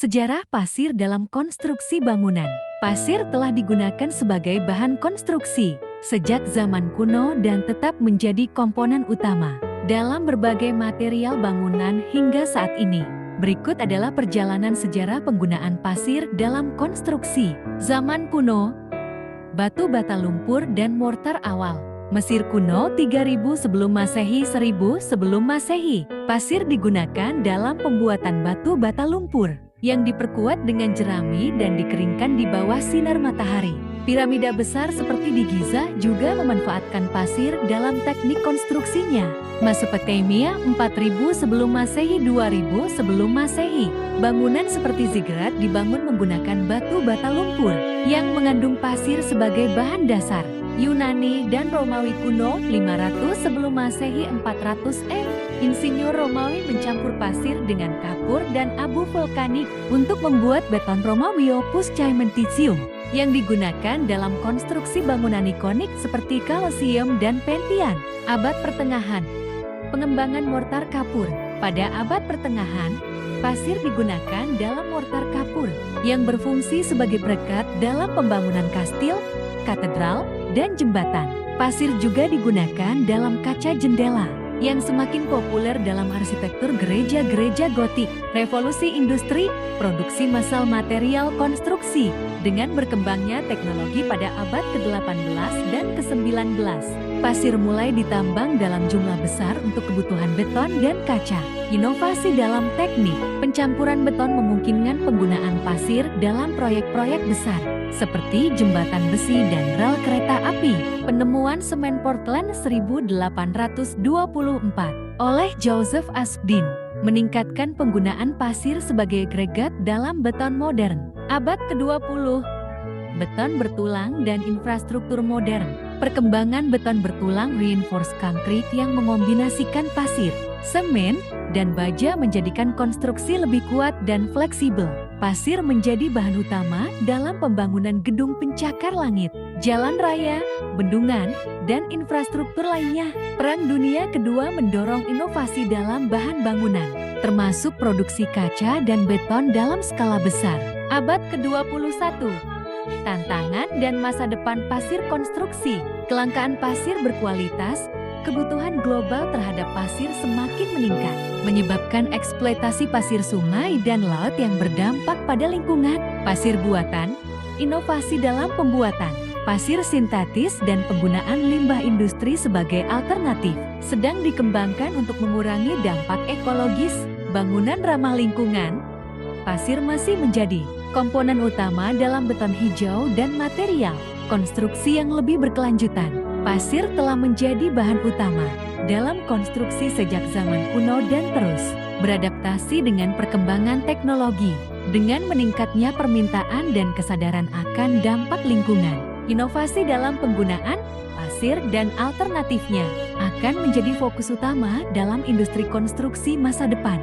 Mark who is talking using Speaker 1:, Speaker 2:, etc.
Speaker 1: Sejarah pasir dalam konstruksi bangunan. Pasir telah digunakan sebagai bahan konstruksi sejak zaman kuno dan tetap menjadi komponen utama dalam berbagai material bangunan hingga saat ini. Berikut adalah perjalanan sejarah penggunaan pasir dalam konstruksi. Zaman kuno, batu bata lumpur dan mortar awal. Mesir kuno 3000 sebelum Masehi 1000 sebelum Masehi. Pasir digunakan dalam pembuatan batu bata lumpur yang diperkuat dengan jerami dan dikeringkan di bawah sinar matahari. Piramida besar seperti di Giza juga memanfaatkan pasir dalam teknik konstruksinya. Mesopotamia 4000 sebelum Masehi 2000 sebelum Masehi. Bangunan seperti ziggurat dibangun menggunakan batu bata lumpur yang mengandung pasir sebagai bahan dasar. Yunani dan Romawi kuno 500 sebelum Masehi 400 Insinyur Romawi mencampur pasir dengan kapur dan abu vulkanik untuk membuat beton Romawi opus caementitium yang digunakan dalam konstruksi bangunan ikonik seperti Colosseum dan Pantheon. Abad Pertengahan. Pengembangan mortar kapur. Pada abad pertengahan, pasir digunakan dalam mortar kapur yang berfungsi sebagai perekat dalam pembangunan kastil, katedral, dan jembatan. Pasir juga digunakan dalam kaca jendela yang semakin populer dalam arsitektur gereja-gereja gotik. Revolusi industri, produksi massal material konstruksi. Dengan berkembangnya teknologi pada abad ke-18 dan ke-19, pasir mulai ditambang dalam jumlah besar untuk kebutuhan beton dan kaca. Inovasi dalam teknik, pencampuran beton memungkinkan penggunaan pasir dalam proyek-proyek besar, seperti jembatan besi dan rel kereta api. Penemuan semen Portland 1824 oleh Joseph Aspdin meningkatkan penggunaan pasir sebagai agregat dalam beton modern. Abad ke-20, beton bertulang dan infrastruktur modern. Perkembangan beton bertulang reinforced concrete yang mengombinasikan pasir, semen, dan baja menjadikan konstruksi lebih kuat dan fleksibel. Pasir menjadi bahan utama dalam pembangunan gedung pencakar langit, jalan raya, bendungan, dan infrastruktur lainnya. Perang Dunia Kedua mendorong inovasi dalam bahan bangunan, termasuk produksi kaca dan beton dalam skala besar. Abad ke-21. Tantangan dan masa depan pasir konstruksi. Kelangkaan pasir berkualitas, kebutuhan global terhadap pasir semakin meningkat, menyebabkan eksploitasi pasir sungai dan laut yang berdampak pada lingkungan. Pasir buatan, inovasi dalam pembuatan pasir sintetis dan penggunaan limbah industri sebagai alternatif sedang dikembangkan untuk mengurangi dampak ekologis. Bangunan ramah lingkungan. Pasir masih menjadi komponen utama dalam beton hijau dan material konstruksi yang lebih berkelanjutan. Pasir telah menjadi bahan utama dalam konstruksi sejak zaman kuno dan terus beradaptasi dengan perkembangan teknologi. Dengan meningkatnya permintaan dan kesadaran akan dampak lingkungan, inovasi dalam penggunaan pasir dan alternatifnya akan menjadi fokus utama dalam industri konstruksi masa depan.